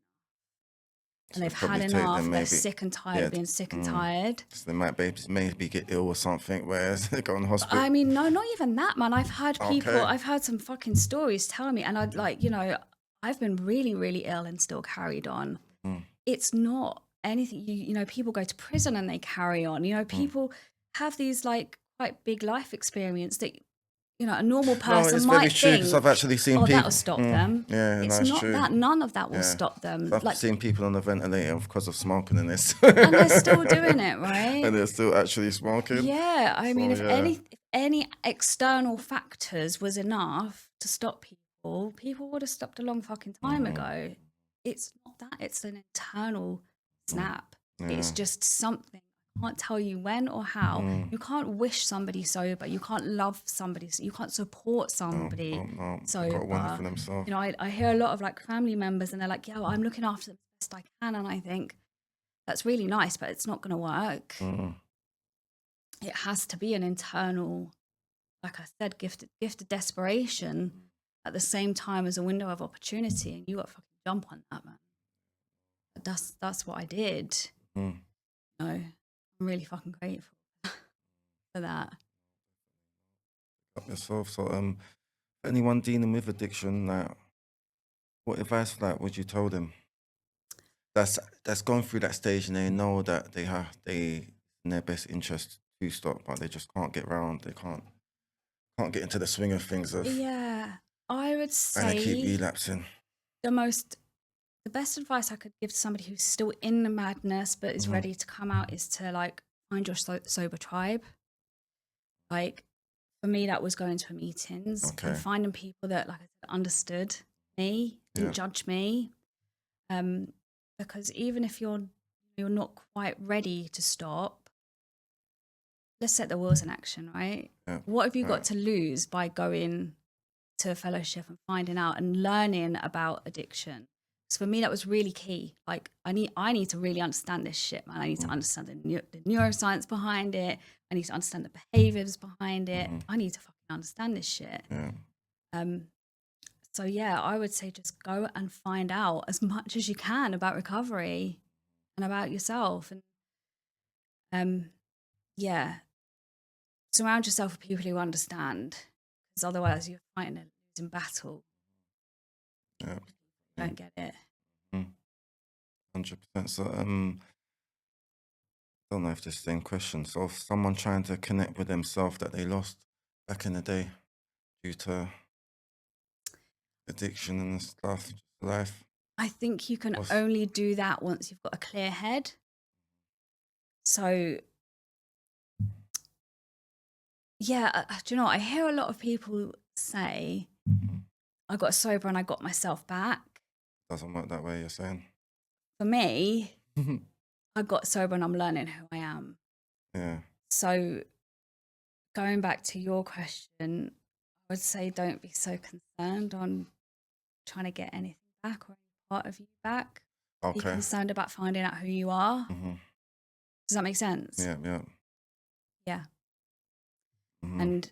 and they've had enough. They're sick and tired of being sick and tired. So they might maybe get ill or something, whereas they go in the hospital. I mean, no, not even that, man. I've heard people, I've heard some fucking stories tell me, and I'd like, you know, I've been really, really ill and still carried on. It's not anything, you know, people go to prison and they carry on. You know, people have these like quite big life experience that, you know, a normal person might think, because I've actually seen people. That'll stop them. Yeah, it's that's not true. that. None of that will stop them. I've seen people on the ventilator because of smoking and this. And they're still doing it, right? And they're still actually smoking. Yeah, I mean, if any external factors was enough to stop people would have stopped a long fucking time ago. It's not that. It's an internal snap. It's just something. I can't tell you when or how. You can't wish somebody sober. You can't love somebody. You can't support somebody sober. Got for themselves. You know, I hear a lot of like family members, and they're like, "Yeah, well, I'm looking after them as best I can," and I think that's really nice, but it's not going to work. It has to be an internal, like I said, gifted desperation at the same time as a window of opportunity, and you got to fucking jump on that, man. That's what I did. No. I'm really fucking grateful for that. Up yourself. So, anyone dealing with addiction, what advice would you tell them? That's gone through that stage and they know that they in their best interest to stop, but they just can't get round. They can't get into the swing of things. I would say. And they keep relapsing. The best advice I could give to somebody who's still in the madness but is ready to come out is to like find your sober tribe. Like for me, that was going to meetings and finding people that, like I said, understood me, didn't judge me. Because even if you're not quite ready to stop, let's set the wheels in action, right? Yeah. What have you got to lose by going to a fellowship and finding out and learning about addiction? So for me, that was really key. Like, I need to really understand this shit, man. I need to understand the neuroscience behind it. I need to understand the behaviors behind it. I need to fucking understand this shit. So yeah, I would say just go and find out as much as you can about recovery and about yourself. And surround yourself with people who understand, because otherwise you're fighting a losing battle. Yeah. Don't get it. 100%. So, I don't know if it's the same question. So, if someone trying to connect with themselves that they lost back in the day due to addiction and stuff, life. I think you can only do that once you've got a clear head. So, yeah, do you know what? I hear a lot of people say, I got sober and I got myself back. Doesn't work that way, you're saying? For me, I got sober and I'm learning who I am. Yeah. So going back to your question, I would say don't be so concerned on trying to get anything back or any part of you back. Be concerned about finding out who you are. Does that make sense? Yeah. And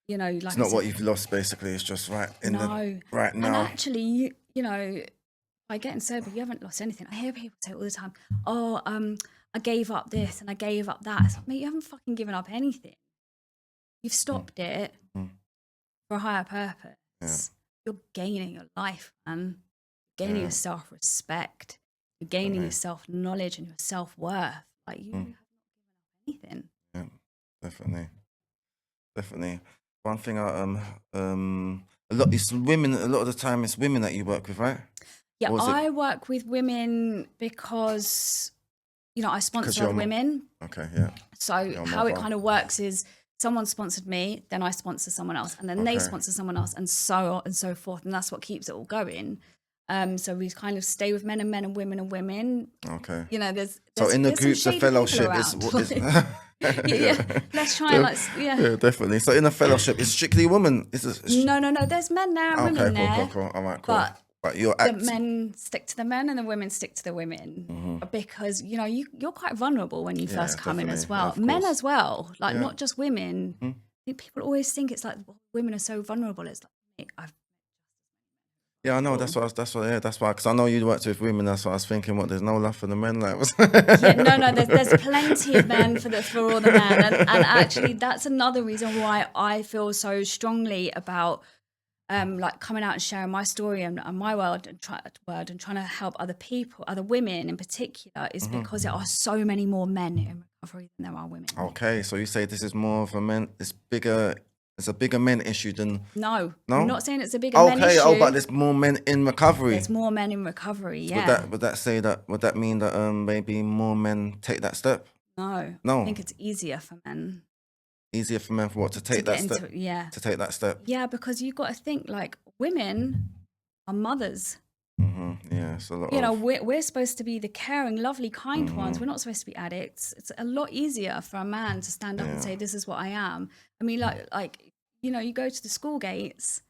you know, like it's not what you've lost, basically. It's just right now. And actually, you know, by getting sober, you haven't lost anything. I hear people say all the time, "Oh, I gave up this and I gave up that." It's like, mate, you haven't fucking given up anything. You've stopped it for a higher purpose. Yeah. You're gaining your life, man. You're gaining your self-respect. You're gaining your self-knowledge and your self-worth. Like you have not given up anything. Yeah, definitely. One thing a lot of the time it's women that you work with, right? Yeah, I work with women because, you know, I sponsor women. Okay, yeah. So how it kind of works is someone sponsored me, then I sponsor someone else, and then they sponsor someone else, and so on and so forth. And that's what keeps it all going. So we kind of stay with men and women and women. Okay. You know, there's so in the groups, the fellowship is Let's try Yeah, definitely. So in a fellowship, it's strictly women. No. There's men there and women there. Cool. All right, cool. But the men stick to the men and the women stick to the women because, you know, you're quite vulnerable when you first come in as well. Men as well, like not just women. I think people always think it's like women are so vulnerable. It's like Yeah, I know. That's why. Because I know you worked with women. That's what I was thinking. What, there's no love for the men, like. Yeah, no. There's plenty of men for all the men, and actually, that's another reason why I feel so strongly about like coming out and sharing my story and my world and trying to help other people, other women in particular, is because there are so many more men in recovery than there are women. Okay, so you say this is more of a men. It's a bigger men issue than. No, No? I'm not saying it's a bigger men issue. Okay, but there's more men in recovery. There's more men in recovery, yeah. Would that mean that maybe more men take that step? No. No. I think it's easier for men. Easier for men for what, to take that step? Yeah. To take that step? Yeah, because you've got to think, like, women are mothers. Yeah, it's a lot. You know, we're supposed to be the caring, lovely, kind ones. We're not supposed to be addicts. It's a lot easier for a man to stand up and say, "This is what I am." I mean, like you know, you go to the school gates,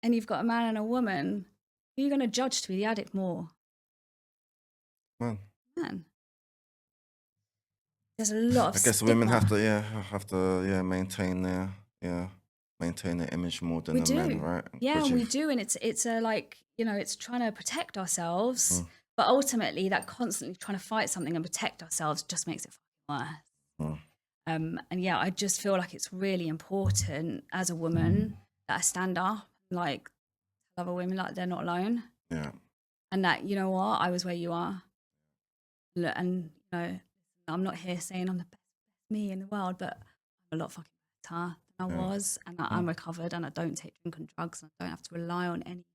and you've got a man and a woman. Who are you going to judge to be the addict more? Man. There's a lot of. I guess stigma. women have to maintain their image more than the men, right? Yeah, we do, and it's a, like, you know, it's trying to protect ourselves, but ultimately that constantly trying to fight something and protect ourselves just makes it fucking worse. And yeah, I just feel like it's really important as a woman that I stand up, like, tell other women like they're not alone. Yeah. And that, you know what, I was where you are. Look, and you know, I'm not here saying I'm the best me in the world, but I'm a lot fucking better than I was, and I'm recovered, and I don't take drink and drugs, and I don't have to rely on any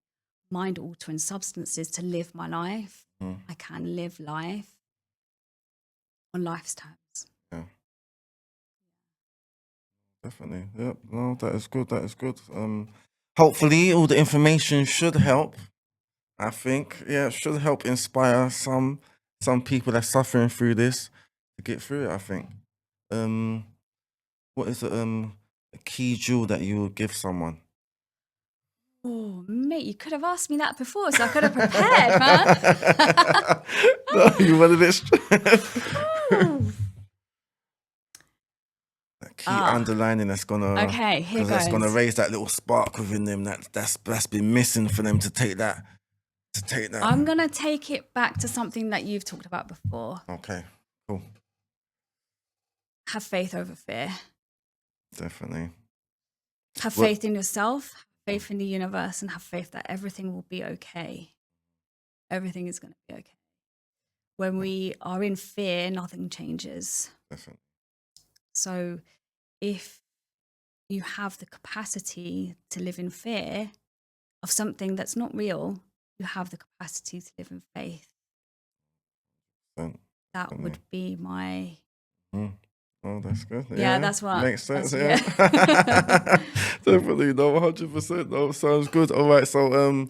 mind-altering substances to live my life. I can live life on life's terms. Yeah. Definitely. Yep. No, that is good. That is good. Hopefully all the information should help. I think, yeah, it should help inspire some people that are suffering through this to get through it, I think. What is a key jewel that you would give someone? Oh, mate, you could have asked me that before, so I could have prepared, man. No, you wanted it straight. That key underlining that's gonna that's gonna raise that little spark within them that's been missing for them to take that. I'm gonna take it back to something that you've talked about before. Okay, cool. Have faith over fear. Definitely. Have faith in yourself, have faith in the universe, and have faith that everything will be okay. Everything is going to be okay. When we are in fear, nothing changes. Definitely. So if you have the capacity to live in fear of something that's not real, you have the capacity to live in faith. That would be my... Oh, that's good. Yeah, that's what makes sense. Yeah, definitely. No, 100%. No, sounds good. All right. So,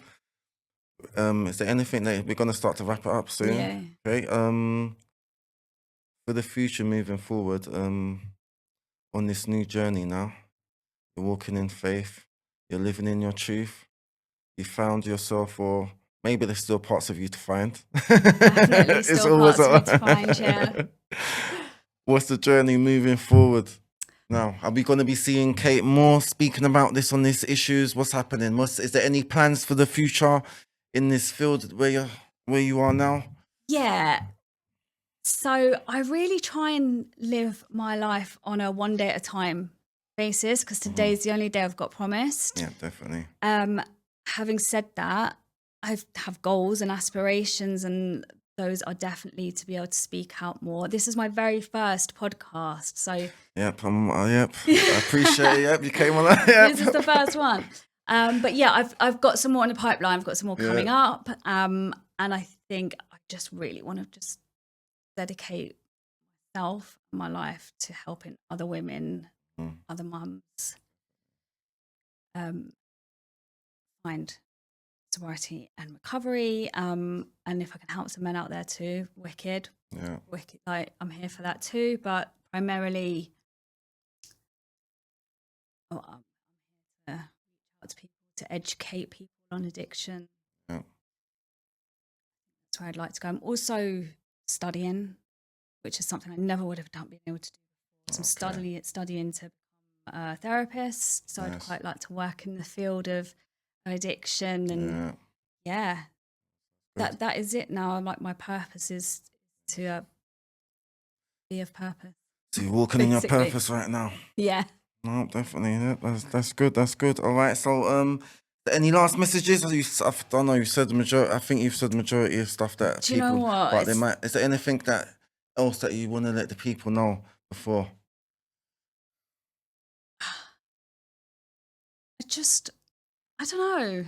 is there anything that we're gonna start to wrap it up soon? Yeah. Okay. For the future, moving forward, on this new journey now, you're walking in faith. You're living in your truth. You found yourself, or maybe there's still parts of you to find. Definitely still parts of me to find. Yeah. What's the journey moving forward now? Are we going to be seeing Kate more speaking about this on these issues? What's happening? Is there any plans for the future in this field where you are now? Yeah. So I really try and live my life on a one day at a time basis, because today's the only day I've got promised. Yeah, definitely. Having said that, I have goals and aspirations, and those are definitely to be able to speak out more. This is my very first podcast, so yep, I appreciate it. Yep, you came on that. Yep. This is the first one, but yeah, I've got some more in the pipeline. I've got some more coming up, and I think I just really want to just dedicate myself and my life to helping other women, other mums, find sobriety and recovery, and if I can help some men out there too, wicked. Like, I'm here for that too, but primarily I'm here to reach out to people, to educate people on addiction. That's where I'd like to go. I'm also studying, which is something I never would have been able to do before. So I'm studying to become a therapist, so I'd quite like to work in the field of addiction, and that is it now. I'm like, my purpose is to be of purpose. So you're walking in your purpose right now. Yeah. No, definitely. Yeah, that's good. That's good. All right. So, any last messages? I don't know. You said the majority. I think you've said the majority of stuff that Do people. You know what? But they might. Is there anything else that you want to let the people know before? I don't know.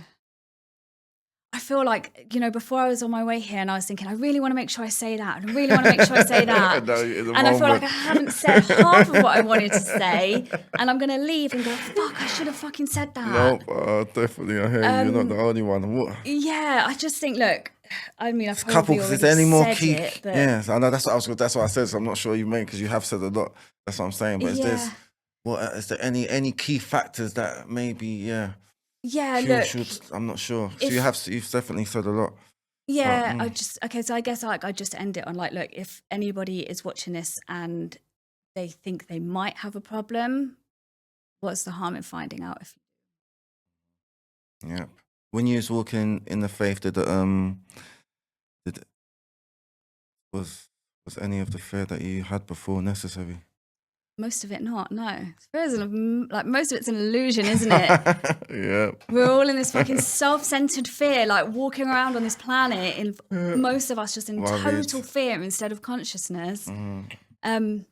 I feel like, before I was on my way here and I was thinking, I really want to make sure I say that. And I really want to make sure I say that. And I feel like I haven't said half of what I wanted to say. And I'm going to leave and go, fuck, I should have fucking said that. No, definitely. I hear you. You're not the only one. What? Yeah, I just think, look, I mean, I've probably already is there any more said key? it. But Yes, I know. That's what I said. So I'm not sure you mean, because you have said a lot. That's what I'm saying. But is there any key factors that maybe, Yeah, look, I'm not sure. So you've definitely said a lot. Yeah, so I guess I just end it on like, look, if anybody is watching this and they think they might have a problem, what's the harm in finding out? Yeah. When you was walking in the faith, was any of the fear that you had before necessary? Most of it not, no. Like, most of it's an illusion, isn't it? Yeah. We're all in this fucking self-centered fear, like walking around on this planet, and most of us just in total fear instead of consciousness. So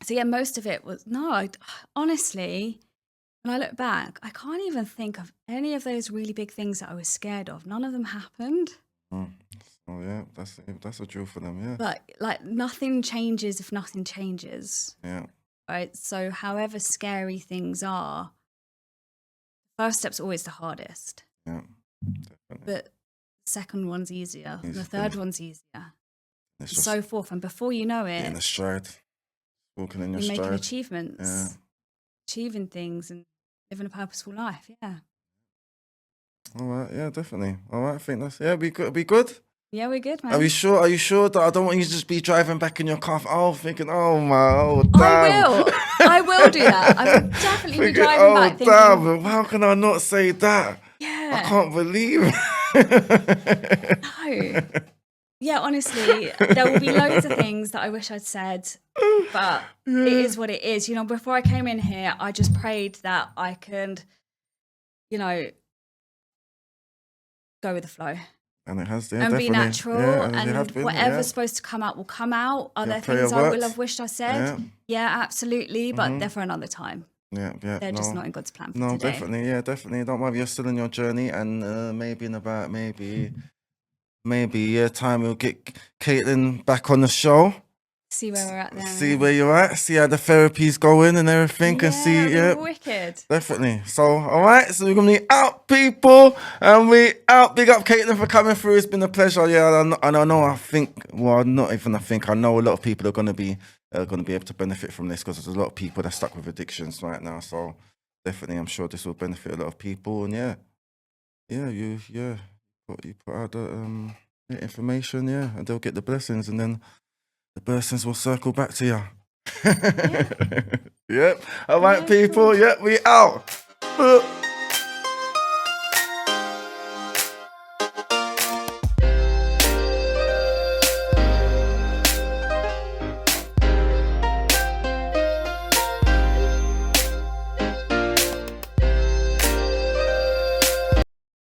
yeah, most of it was, honestly, when I look back, I can't even think of any of those really big things that I was scared of. None of them happened. Oh yeah, that's a drill for them, yeah. But like, nothing changes if nothing changes. Yeah. Right. So however scary things are, first step's always the hardest. Yeah. Definitely. But the second one's easier. And the third one's easier. And so forth. And before you know it, in a stride. Walking in your stride. Making achievements. Achieving things and living a purposeful life. Yeah. All right, yeah, definitely. All right, I think that's be good. Yeah, we're good, man. Are you sure that I don't want you to just be driving back in your car? Thinking, damn. I will do that. I will definitely be driving back thinking, damn, how can I not say that? Yeah. I can't believe it. No. Yeah, honestly, there will be loads of things that I wish I'd said, but it is what it is. Before I came in here, I just prayed that I could, go with the flow. And it has, and definitely. Be natural, and whatever's supposed to come out will come out. Are there things I will have wished I said? Yeah, absolutely, but they're for another time. Yeah. They're just not in God's plan for today. No, definitely. Don't worry, you're still in your journey, and maybe in about maybe a year time we'll get Kaitlin back on the show. See where we're at then. See where you're at. See how the therapy's going and everything, and see. Yeah, wicked. Definitely. So, all right. So we're gonna be out, people, and we out. Big up Kaitlin for coming through. It's been a pleasure. Yeah, and I know. I think. Well, not even. I think. I know a lot of people are gonna be able to benefit from this, because there's a lot of people that are stuck with addictions right now. So definitely, I'm sure this will benefit a lot of people. And you put out the information. Yeah, and they'll get the blessings, and then the blessings will circle back to you. Yep. All right, people. Yep, we out.